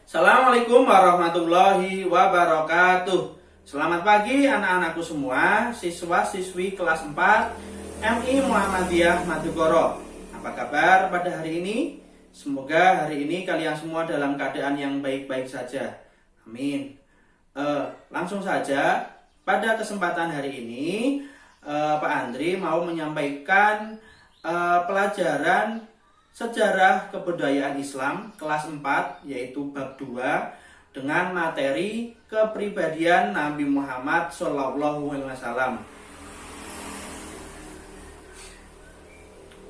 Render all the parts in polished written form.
Assalamualaikum warahmatullahi wabarakatuh. Selamat pagi anak-anakku semua, siswa-siswi kelas 4 MI Muhammadiyah Madukoro. Apa kabar pada hari ini? Semoga hari ini kalian semua dalam keadaan yang baik-baik saja. Amin. Langsung saja, pada kesempatan hari ini Pak Andri mau menyampaikan pelajaran Sejarah Kebudayaan Islam kelas 4 yaitu bab 2 dengan materi kepribadian Nabi Muhammad SAW.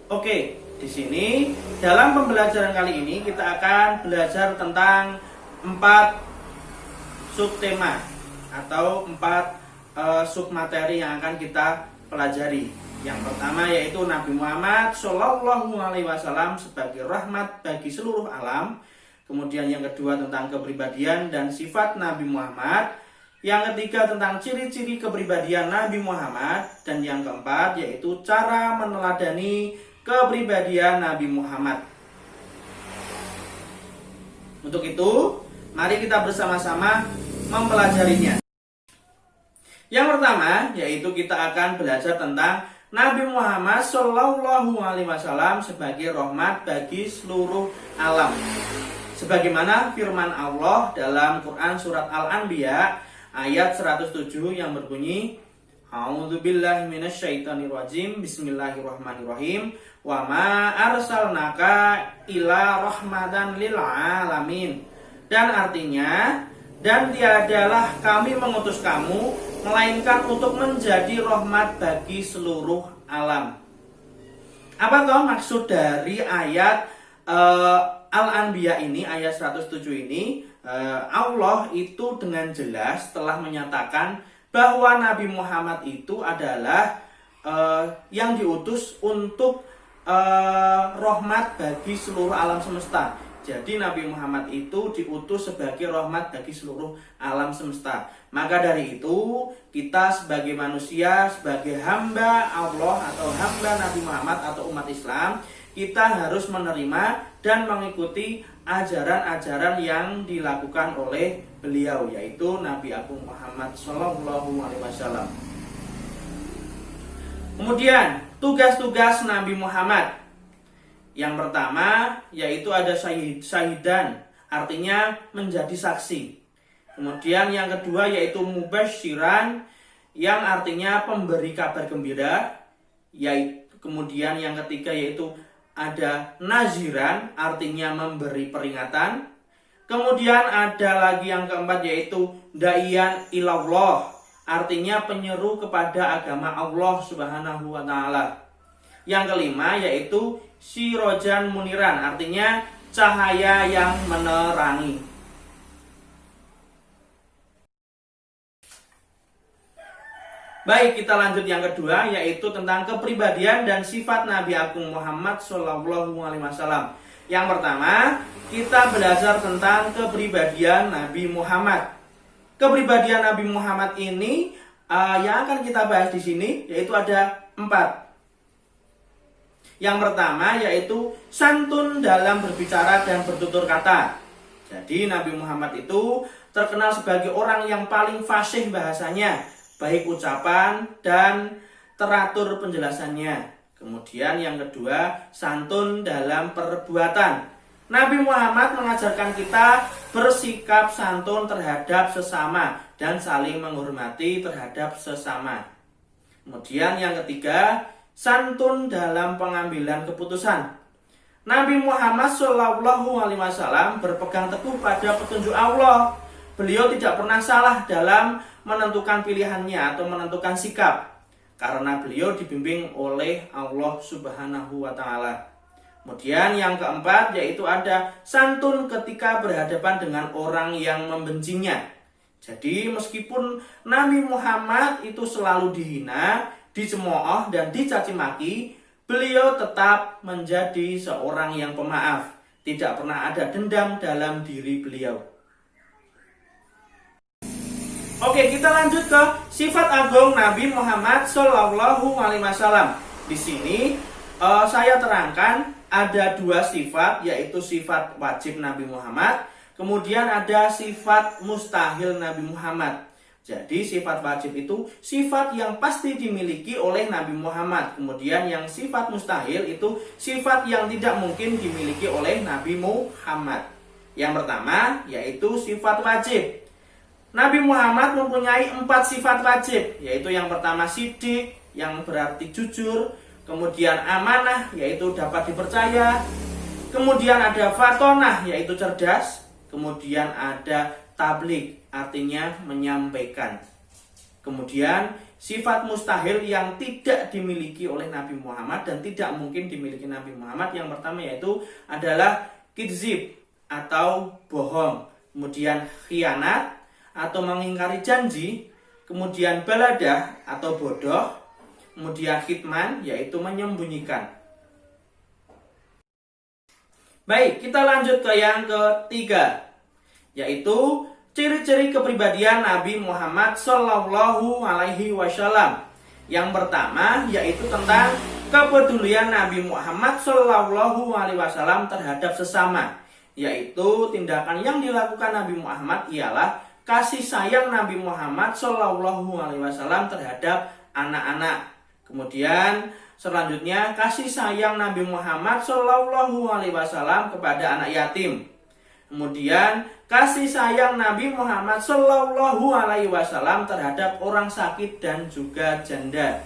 Oke, di sini dalam pembelajaran kali ini kita akan belajar tentang 4 subtema atau 4 submateri yang akan kita pelajari. Yang pertama yaitu Nabi Muhammad SAW sebagai rahmat bagi seluruh alam. Kemudian yang kedua tentang kepribadian dan sifat Nabi Muhammad. Yang ketiga tentang ciri-ciri kepribadian Nabi Muhammad. Dan yang keempat yaitu cara meneladani kepribadian Nabi Muhammad. Untuk itu, mari kita bersama-sama mempelajarinya. Yang pertama yaitu kita akan belajar tentang Nabi Muhammad SAW sebagai rahmat bagi seluruh alam. Sebagaimana firman Allah dalam Quran surat Al-Anbiya ayat 107 yang berbunyi, A'udzubillahi minasyaitonirrajim, Bismillahirrahmanirrahim, wa ma arsalnaka ila rahmatan lil alamin. Dan artinya, dan tiadalah kami mengutus kamu melainkan untuk menjadi rahmat bagi seluruh alam. Apa toh maksud dari ayat Al-Anbiya ini, ayat 107 ini? Allah itu dengan jelas telah menyatakan bahwa Nabi Muhammad itu adalah yang diutus untuk rahmat bagi seluruh alam semesta. Jadi Nabi Muhammad itu diutus sebagai rahmat bagi seluruh alam semesta. Maka dari itu kita sebagai manusia, sebagai hamba Allah atau hamba Nabi Muhammad atau umat Islam, kita harus menerima dan mengikuti ajaran-ajaran yang dilakukan oleh beliau, yaitu Nabi Agung Muhammad SAW. Kemudian tugas-tugas Nabi Muhammad. Yang pertama yaitu ada syahidan, artinya menjadi saksi. Kemudian yang kedua yaitu mubasyiran, yang artinya pemberi kabar gembira. Kemudian yang ketiga yaitu ada naziran, artinya memberi peringatan. Kemudian ada lagi yang keempat yaitu da'iyan ilallah, artinya penyeru kepada agama Allah Subhanahu wa taala. Yang kelima yaitu sirojan muniran, artinya cahaya yang menerangi. Baik, kita lanjut yang kedua yaitu tentang kepribadian dan sifat Nabi Agung Muhammad SAW. Yang pertama, kita belajar tentang kepribadian Nabi Muhammad. Kepribadian Nabi Muhammad ini yang akan kita bahas di sini yaitu ada 4. Yang pertama yaitu santun dalam berbicara dan bertutur kata. Jadi Nabi Muhammad itu terkenal sebagai orang yang paling fasih bahasanya, baik ucapan dan teratur penjelasannya. Kemudian yang kedua, santun dalam perbuatan. Nabi Muhammad mengajarkan kita bersikap santun terhadap sesama dan saling menghormati terhadap sesama. Kemudian yang ketiga, santun dalam pengambilan keputusan. Nabi Muhammad SAW berpegang teguh pada petunjuk Allah. Beliau tidak pernah salah dalam menentukan pilihannya atau menentukan sikap, karena beliau dibimbing oleh Allah Subhanahu wa taala. Kemudian yang keempat yaitu ada santun ketika berhadapan dengan orang yang membencinya. Jadi meskipun Nabi Muhammad itu selalu dihina, dicemooh dan dicaci maki, beliau tetap menjadi seorang yang pemaaf. Tidak pernah ada dendam dalam diri beliau. Oke, kita lanjut ke sifat agung Nabi Muhammad SAW. Di sini saya terangkan ada 2 sifat, yaitu sifat wajib Nabi Muhammad Kemudian ada sifat mustahil Nabi Muhammad. Jadi sifat wajib itu sifat yang pasti dimiliki oleh Nabi Muhammad. Kemudian yang sifat mustahil itu sifat yang tidak mungkin dimiliki oleh Nabi Muhammad. Yang pertama yaitu sifat wajib. Nabi Muhammad mempunyai 4 sifat wajib, yaitu yang pertama sidik, yang berarti jujur. Kemudian amanah, yaitu dapat dipercaya. Kemudian ada fatonah, yaitu cerdas. Kemudian ada tabligh, artinya menyampaikan. Kemudian sifat mustahil yang tidak dimiliki oleh Nabi Muhammad dan tidak mungkin dimiliki Nabi Muhammad, yang pertama yaitu adalah kidzib atau bohong. Kemudian khianat atau mengingkari janji. Kemudian baladah atau bodoh. Kemudian khitman, yaitu menyembunyikan. Baik, kita lanjut ke yang ketiga, yaitu ciri-ciri kepribadian Nabi Muhammad Shallallahu Alaihi Wasallam. Yang pertama yaitu tentang kepedulian Nabi Muhammad Shallallahu Alaihi Wasallam terhadap sesama, yaitu tindakan yang dilakukan Nabi Muhammad ialah kasih sayang Nabi Muhammad Shallallahu Alaihi Wasallam terhadap anak-anak. Kemudian selanjutnya kasih sayang Nabi Muhammad Shallallahu Alaihi Wasallam kepada anak yatim. Kemudian kasih sayang Nabi Muhammad Shallallahu Alaihi Wasallam terhadap orang sakit dan juga janda.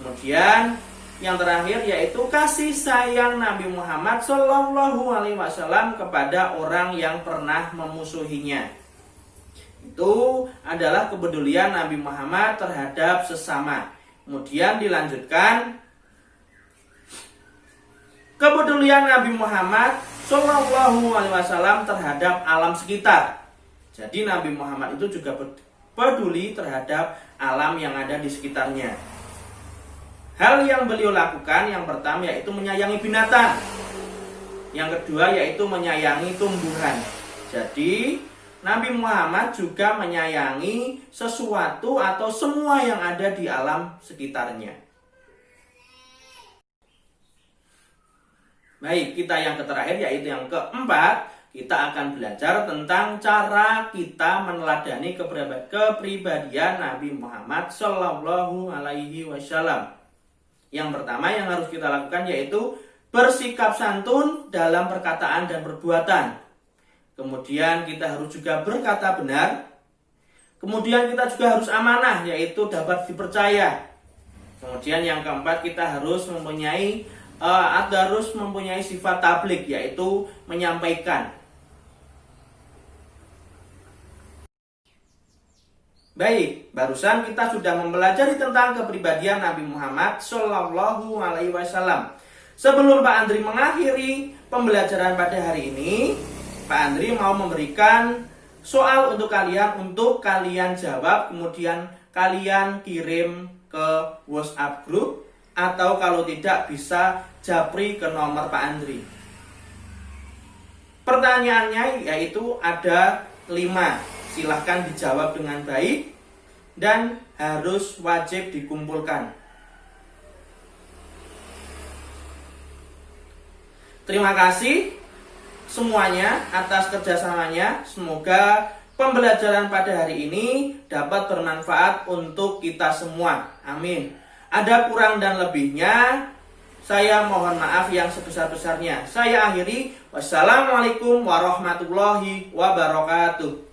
Kemudian yang terakhir yaitu kasih sayang Nabi Muhammad Shallallahu Alaihi Wasallam kepada orang yang pernah memusuhinya. Itu adalah kepedulian Nabi Muhammad terhadap sesama. Kemudian dilanjutkan kepedulian Nabi Muhammad Shallallahu Alaihi Wasallam terhadap alam sekitar. Jadi Nabi Muhammad itu juga peduli terhadap alam yang ada di sekitarnya. Hal yang beliau lakukan yang pertama yaitu menyayangi binatang. Yang kedua yaitu menyayangi tumbuhan. Jadi Nabi Muhammad juga menyayangi sesuatu atau semua yang ada di alam sekitarnya. Baik, kita yang terakhir yaitu yang keempat, kita akan belajar tentang cara kita meneladani kepribadian Nabi Muhammad Shallallahu Alaihi Wasallam. Yang pertama yang harus kita lakukan yaitu bersikap santun dalam perkataan dan perbuatan. Kemudian kita harus juga berkata benar. Kemudian kita juga harus amanah, yaitu dapat dipercaya. Kemudian yang keempat kita harus mempunyai sifat tabligh, yaitu menyampaikan. Baik, barusan kita sudah mempelajari tentang kepribadian Nabi Muhammad Shallallahu Alaihi Wasallam. Sebelum Pak Andri mengakhiri pembelajaran pada hari ini, Pak Andri mau memberikan soal untuk kalian jawab, kemudian kalian kirim ke WhatsApp group, atau kalau tidak bisa japri ke nomor Pak Andri. Pertanyaannya yaitu ada 5. Silahkan dijawab dengan baik dan harus wajib dikumpulkan. Terima kasih semuanya atas kerjasamanya. Semoga pembelajaran pada hari ini dapat bermanfaat untuk kita semua. Amin. Ada kurang dan lebihnya, saya mohon maaf yang sebesar-besarnya. Saya akhiri. Wassalamualaikum warahmatullahi wabarakatuh.